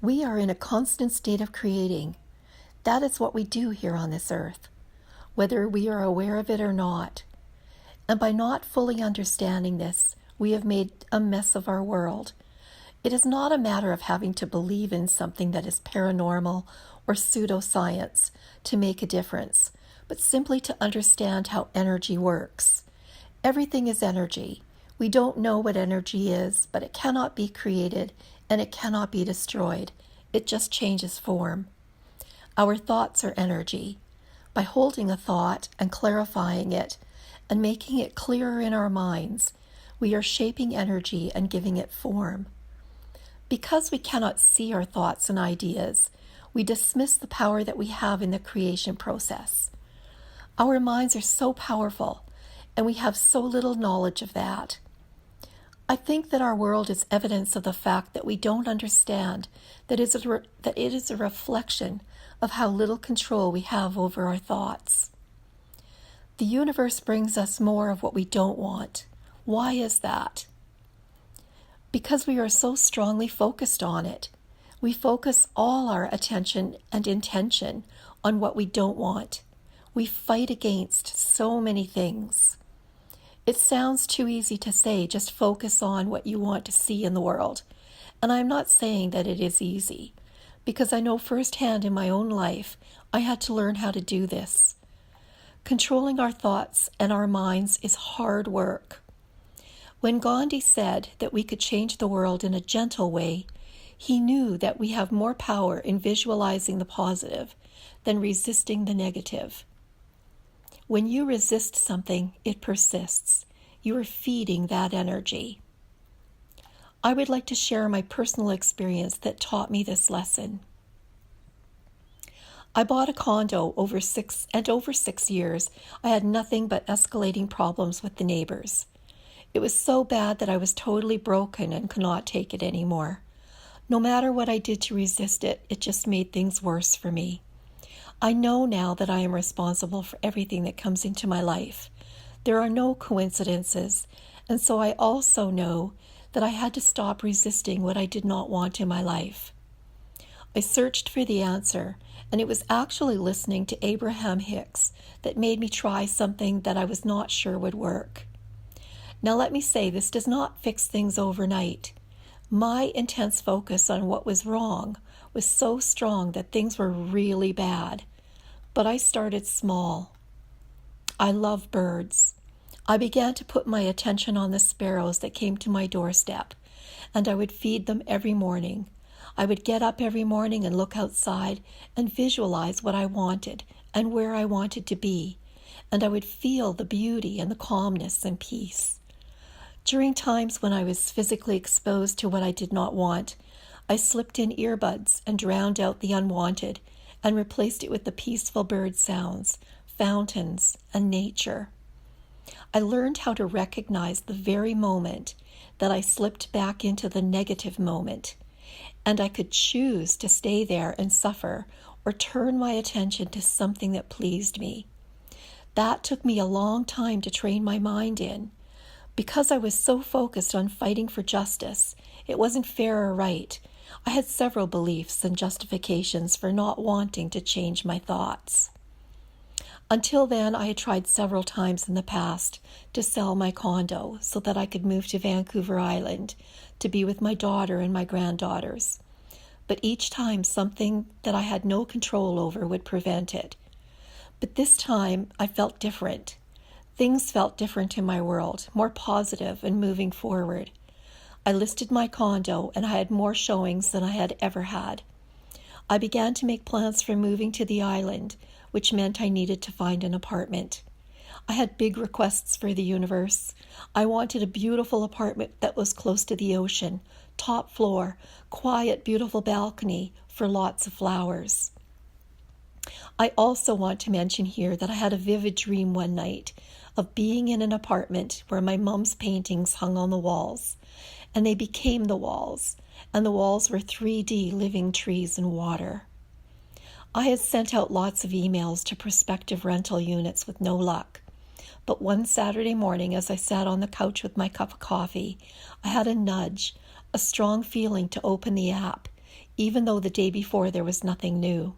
We are in a constant state of creating. That is what we do here on this earth, whether we are aware of it or not. And by not fully understanding this, we have made a mess of our world. It is not a matter of having to believe in something that is paranormal or pseudoscience to make a difference, but simply to understand how energy works. Everything is energy. We don't know what energy is, but it cannot be created and it cannot be destroyed. It just changes form. Our thoughts are energy. By holding a thought and clarifying it and making it clearer in our minds, we are shaping energy and giving it form. Because we cannot see our thoughts and ideas, we dismiss the power that we have in the creation process. Our minds are so powerful, and we have so little knowledge of that. I think that our world is evidence of the fact that we don't understand that it is a reflection of how little control we have over our thoughts. The universe brings us more of what we don't want. Why is that? Because we are so strongly focused on it. We focus all our attention and intention on what we don't want. We fight against so many things. It sounds too easy to say, just focus on what you want to see in the world. And I'm not saying that it is easy, because I know firsthand in my own life, I had to learn how to do this. Controlling our thoughts and our minds is hard work. When Gandhi said that we could change the world in a gentle way, he knew that we have more power in visualizing the positive than resisting the negative. When you resist something, it persists. You are feeding that energy. I would like to share my personal experience that taught me this lesson. I bought a condo over 6 years, I had nothing but escalating problems with the neighbors. It was so bad that I was totally broken and could not take it anymore. No matter what I did to resist it, it just made things worse for me. I know now that I am responsible for everything that comes into my life. There are no coincidences, and so I also know that I had to stop resisting what I did not want in my life. I searched for the answer, and it was actually listening to Abraham Hicks that made me try something that I was not sure would work. Now let me say, this does not fix things overnight. My intense focus on what was wrong was so strong that things were really bad. But I started small. I love birds. I began to put my attention on the sparrows that came to my doorstep, and I would feed them every morning. I would get up every morning and look outside and visualize what I wanted and where I wanted to be, and I would feel the beauty and the calmness and peace. During times when I was physically exposed to what I did not want, I slipped in earbuds and drowned out the unwanted and replaced it with the peaceful bird sounds, fountains, and nature. I learned how to recognize the very moment that I slipped back into the negative moment, and I could choose to stay there and suffer or turn my attention to something that pleased me. That took me a long time to train my mind in. Because I was so focused on fighting for justice, it wasn't fair or right. I had several beliefs and justifications for not wanting to change my thoughts. Until then, I had tried several times in the past to sell my condo so that I could move to Vancouver Island to be with my daughter and my granddaughters. But each time something that I had no control over would prevent it. But this time I felt different. Things felt different in my world, more positive and moving forward. I listed my condo and I had more showings than I had ever had. I began to make plans for moving to the island, which meant I needed to find an apartment. I had big requests for the universe. I wanted a beautiful apartment that was close to the ocean, top floor, quiet, beautiful balcony for lots of flowers. I also want to mention here that I had a vivid dream one night of being in an apartment where my mom's paintings hung on the walls, and they became the walls, and the walls were 3D living trees and water. I had sent out lots of emails to prospective rental units with no luck, but one Saturday morning as I sat on the couch with my cup of coffee, I had a nudge, a strong feeling to open the app, even though the day before there was nothing new.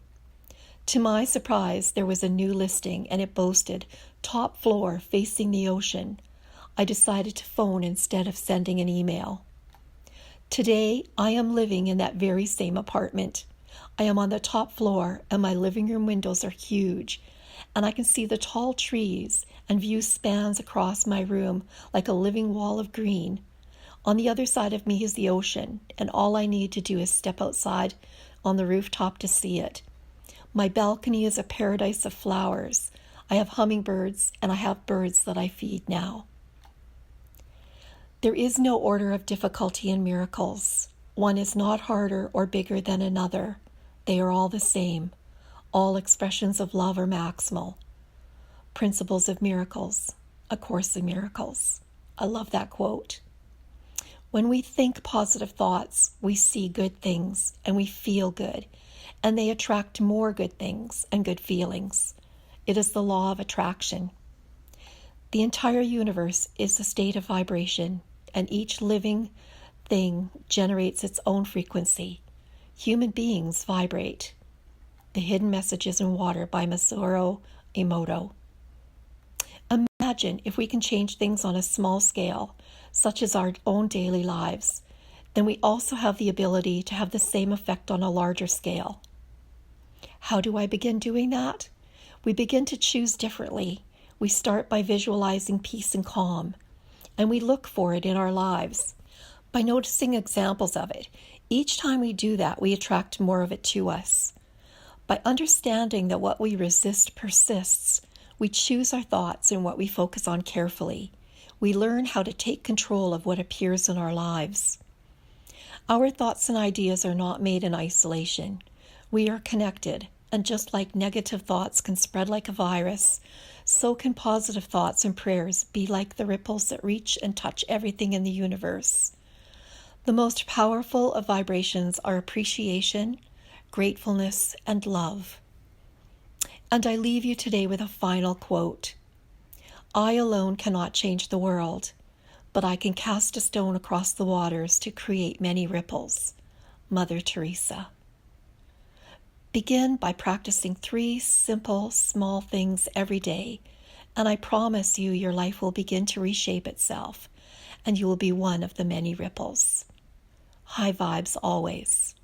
To my surprise, there was a new listing and it boasted top floor facing the ocean. I decided to phone instead of sending an email. Today, I am living in that very same apartment. I am on the top floor and my living room windows are huge, and I can see the tall trees and view spans across my room like a living wall of green. On the other side of me is the ocean, and all I need to do is step outside on the rooftop to see it. My balcony is a paradise of flowers. I have hummingbirds, and I have birds that I feed now. There is no order of difficulty in miracles. One is not harder or bigger than another. They are all the same. All expressions of love are maximal. Principles of Miracles, A Course in Miracles. I love that quote. When we think positive thoughts, we see good things and we feel good, and they attract more good things and good feelings. It is the law of attraction. The entire universe is a state of vibration, and each living thing generates its own frequency. Human beings vibrate. The Hidden Messages in Water by Masaru Emoto. Imagine if we can change things on a small scale, such as our own daily lives, then we also have the ability to have the same effect on a larger scale. How do I begin doing that? We begin to choose differently. We start by visualizing peace and calm, and we look for it in our lives by noticing examples of it. Each time we do that, we attract more of it to us. By understanding that what we resist persists, we choose our thoughts and what we focus on carefully. We learn how to take control of what appears in our lives. Our thoughts and ideas are not made in isolation. We are connected, and just like negative thoughts can spread like a virus, so can positive thoughts and prayers be like the ripples that reach and touch everything in the universe. The most powerful of vibrations are appreciation, gratefulness, and love. And I leave you today with a final quote. I alone cannot change the world, but I can cast a stone across the waters to create many ripples. Mother Teresa. Begin by practicing 3 simple, small things every day, and I promise you your life will begin to reshape itself, and you will be one of the many ripples. High vibes always.